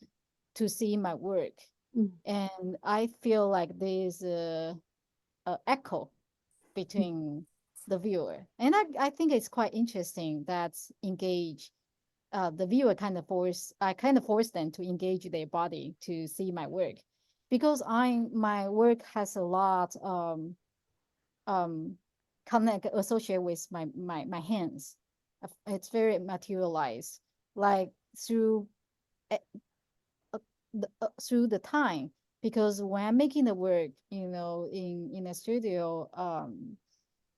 to see my work. And I feel like there's a echo between the viewer. And I think it's quite interesting that engage the viewer I kind of force them to engage their body to see my work, because my work has a lot connect associated with my hands. It's very materialized, like through the time, because when I'm making the work, you know, in a studio,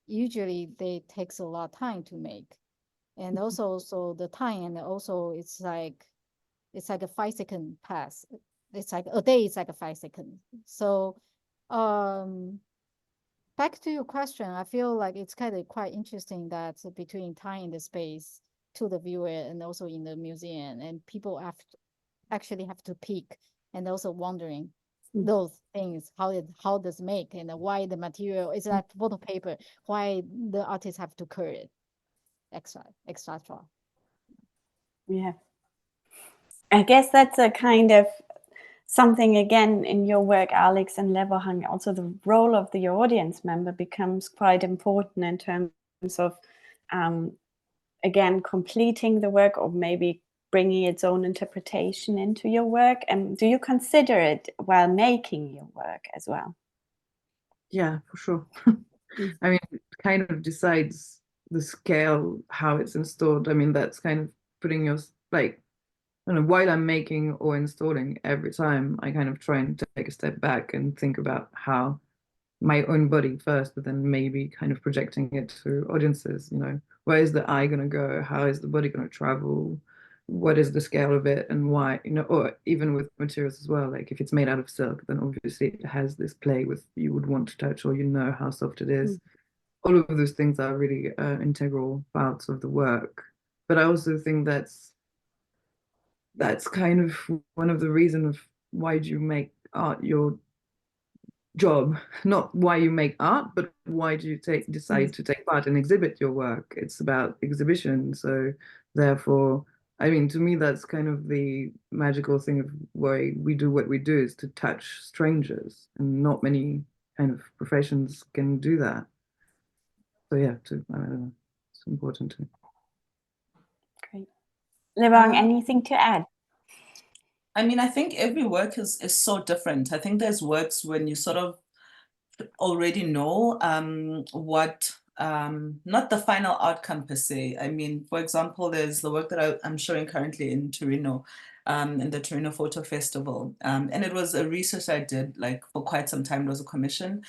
usually they takes a lot of time to make, and also so the time, and also it's like a 5-second pass. It's like a day. It's like a 5 seconds. So, back to your question, I feel like it's kind of quite interesting that between time and the space to the viewer, and also in the museum, and people actually have to peek and also wondering those things, how does make, and why the material is like photo paper, why the artists have to curve it, etc. Yeah, I guess that's a kind of something again in your work, Alix and Lebohang. Also, the role of the audience member becomes quite important in terms of, again, completing the work, or maybe bringing its own interpretation into your work. And do you consider it while making your work as well? Yeah, for sure. I mean, it kind of decides the scale, how it's installed. I mean, that's kind of putting your, like, I don't know, while I'm making or installing, every time I kind of try and take a step back and think about how my own body first, but then maybe kind of projecting it to audiences, you know, where is the eye going to go? How is the body going to travel? What is the scale of it, and why, you know, or even with materials as well. Like if it's made out of silk, then obviously it has this play with, you would want to touch, or you know how soft it is. All of those things are really integral parts of the work. But I also think that's kind of one of the reasons of why do you make art your job, not why you make art, but why do you decide to take part and exhibit your work. It's about exhibition. So therefore, I mean, to me, that's kind of the magical thing of why we do what we do, is to touch strangers, and not many kind of professions can do that. So yeah, I don't know, it's important to. Great. Lebohang, anything to add? I mean, I think every work is so different. I think there's works when you sort of already know what not the final outcome per se. I mean, for example, there's the work that I'm showing currently in Torino, in the Torino Photo Festival. And it was a research I did like for quite some time. It was a commission.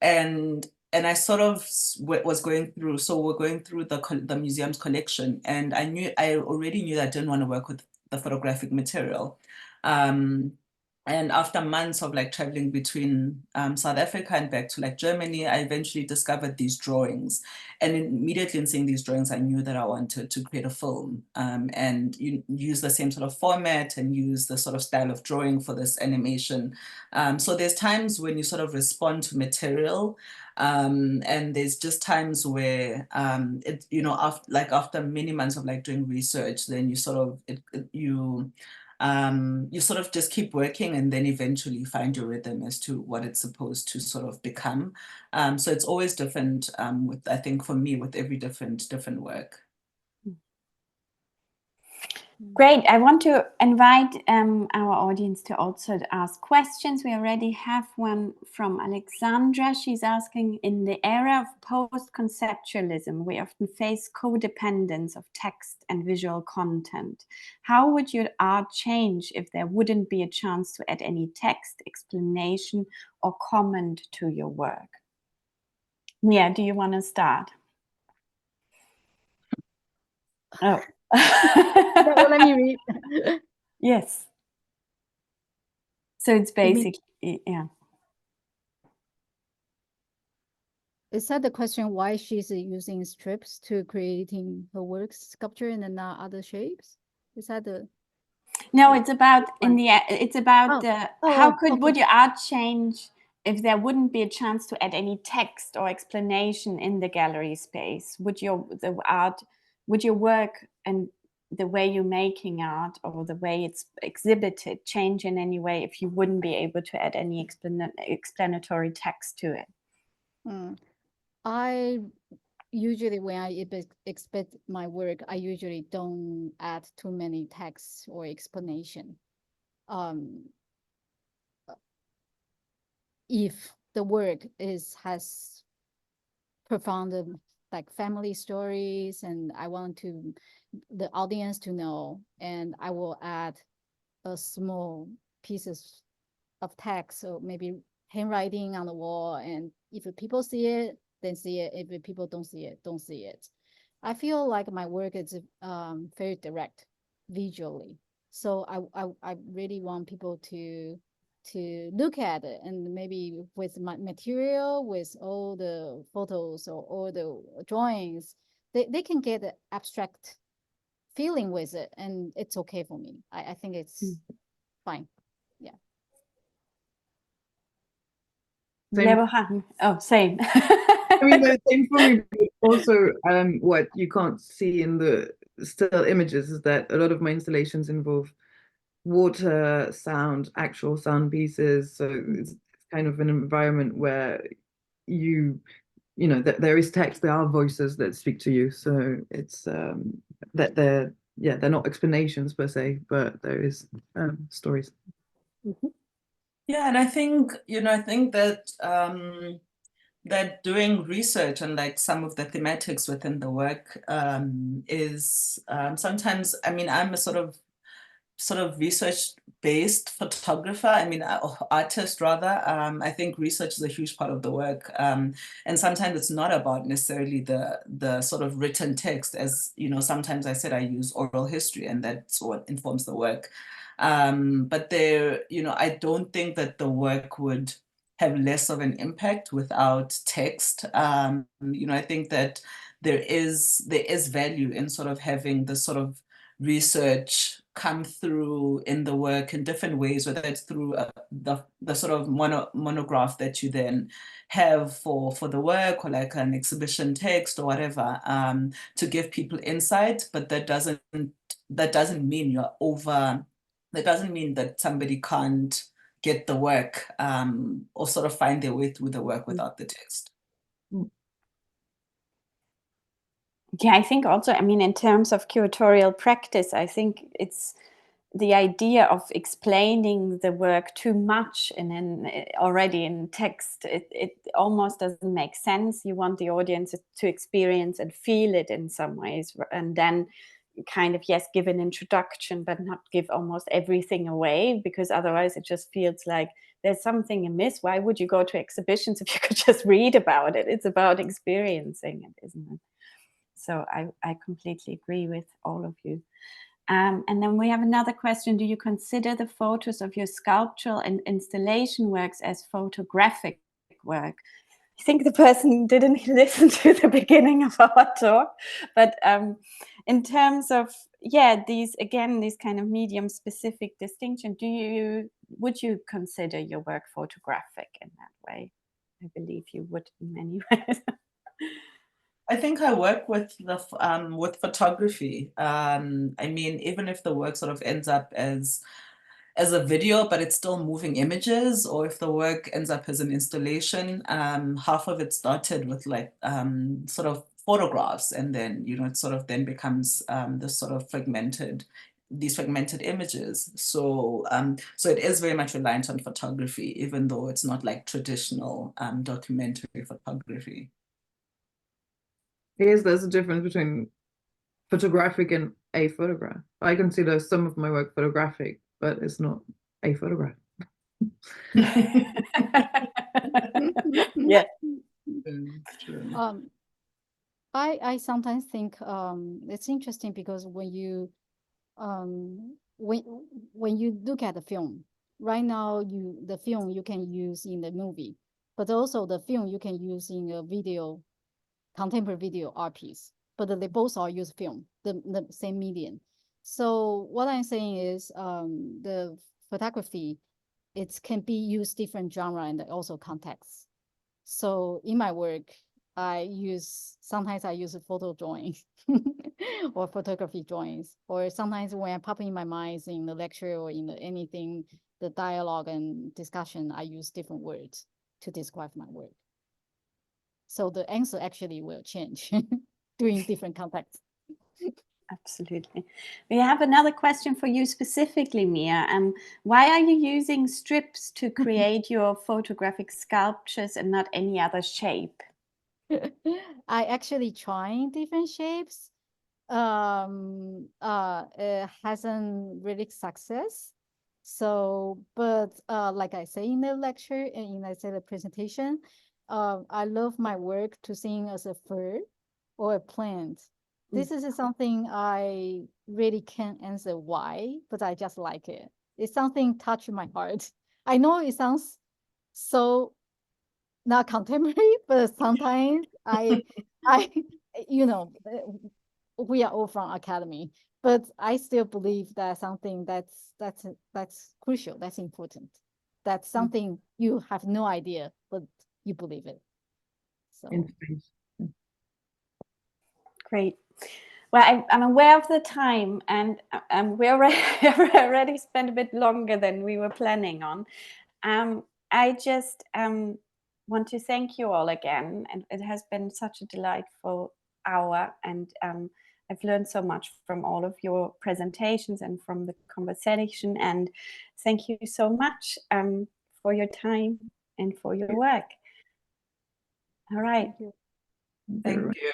And I sort of was going through, so we're going through the museum's collection, and I already knew that I didn't want to work with the photographic material. And after months of like traveling between South Africa and back to like Germany, I eventually discovered these drawings. And immediately in seeing these drawings, I knew that I wanted to create a film and use the same sort of format and use the sort of style of drawing for this animation. So there's times when you sort of respond to material, and there's just times where after many months of like doing research, then you sort of you sort of just keep working and then eventually find your rhythm as to what it's supposed to sort of become. So it's always different I think for me, with every different work. Great. I want to invite our audience to also ask questions. We already have one from Alexandra. She's asking, in the era of post-conceptualism, we often face codependence of text and visual content. How would your art change if there wouldn't be a chance to add any text, explanation, or comment to your work? Mia, do you want to start? Oh. Well, let me read. Yes. So it's basically, yeah. Is that the question why she's using strips to creating her works, sculpture, and not other shapes? Is that the? No, it's about it's about would your art change if there wouldn't be a chance to add any text or explanation in the gallery space? Would your work and the way you're making art or the way it's exhibited change in any way if you wouldn't be able to add any explanatory text to it? I usually, when I expect my work, I usually don't add too many texts or explanation. If the work has profound like family stories, and I want the audience to know, and I will add a small pieces of text, or maybe handwriting on the wall, and if people see it, then see it. If people don't see it, don't see it. I feel like my work is very direct visually, so I really want people to look at it, and maybe with my material, with all the photos or all the drawings, they can get an abstract feeling with it, and it's okay for me. I think it's fine. Yeah. Lebohang. Oh, same. I mean, the same for me. But also, what you can't see in the still images is that a lot of my installations involve water, sound, actual sound pieces. So it's kind of an environment where there is text, there are voices that speak to you. So it's that they're not explanations per se, but there is stories. Mm-hmm. Yeah, and I think that that doing research on like some of the thematics within the work is sometimes, I mean, I'm a sort of research-based photographer. I mean, artist rather. I think research is a huge part of the work, and sometimes it's not about necessarily the sort of written text. As you know, sometimes I said I use oral history, and that's what informs the work. But I don't think that the work would have less of an impact without text. I think that there is value in sort of having the sort of research come through in the work in different ways, whether it's through the sort of monograph that you then have for the work, or like an exhibition text or whatever, to give people insight. But that doesn't mean you're over. That doesn't mean that somebody can't get the work or sort of find their way through the work without the text. Yeah, I think also, I mean, in terms of curatorial practice, I think it's the idea of explaining the work too much already in text, it almost doesn't make sense. You want the audience to experience and feel it in some ways, and then kind of, yes, give an introduction, but not give almost everything away, because otherwise it just feels like there's something amiss. Why would you go to exhibitions if you could just read about it? It's about experiencing it, isn't it? So I completely agree with all of you. And then we have another question. Do you consider the photos of your sculptural and installation works as photographic work? I think the person didn't listen to the beginning of our talk, but in terms of, yeah, these kind of medium specific distinction, would you consider your work photographic in that way? I believe you would in many ways. I think I work with photography. I mean, even if the work sort of ends up as a video, but it's still moving images, or if the work ends up as an installation, half of it started with like sort of photographs, and then it sort of then becomes this sort of these fragmented images. So so it is very much reliant on photography, even though it's not like traditional documentary photography. Yes, there's a difference between photographic and a photograph. I consider some of my work photographic, but it's not a photograph. Yeah. True. I sometimes think it's interesting because when you look at the film right now, the film you can use in the movie, but also the film you can use in a video, contemporary video art piece, but they both are use film, the same medium. So what I'm saying is the photography, it can be used different genre and also context. So in my work, sometimes I use photo drawings or photography drawings, or sometimes when I pop in my mind in the lecture or in anything, the dialogue and discussion, I use different words to describe my work. So the answer actually will change during different contexts. Absolutely. We have another question for you specifically, Mia. Why are you using strips to create your photographic sculptures and not any other shape? I actually trying different shapes. It hasn't really success. So, but like I say in the lecture and in the presentation, I love my work to sing as a fur or a plant. This is something I really can't answer why, but I just like it. It's something touch my heart. I know it sounds so not contemporary, but sometimes I, we are all from academy, but I still believe that something that's crucial, that's important. That's something you have no idea, but you believe it. So great. Well, I'm aware of the time, and we already spent a bit longer than we were planning on. I just want to thank you all again, and it has been such a delightful hour, and I've learned so much from all of your presentations and from the conversation, and thank you so much for your time and for your work. All right. Thank you.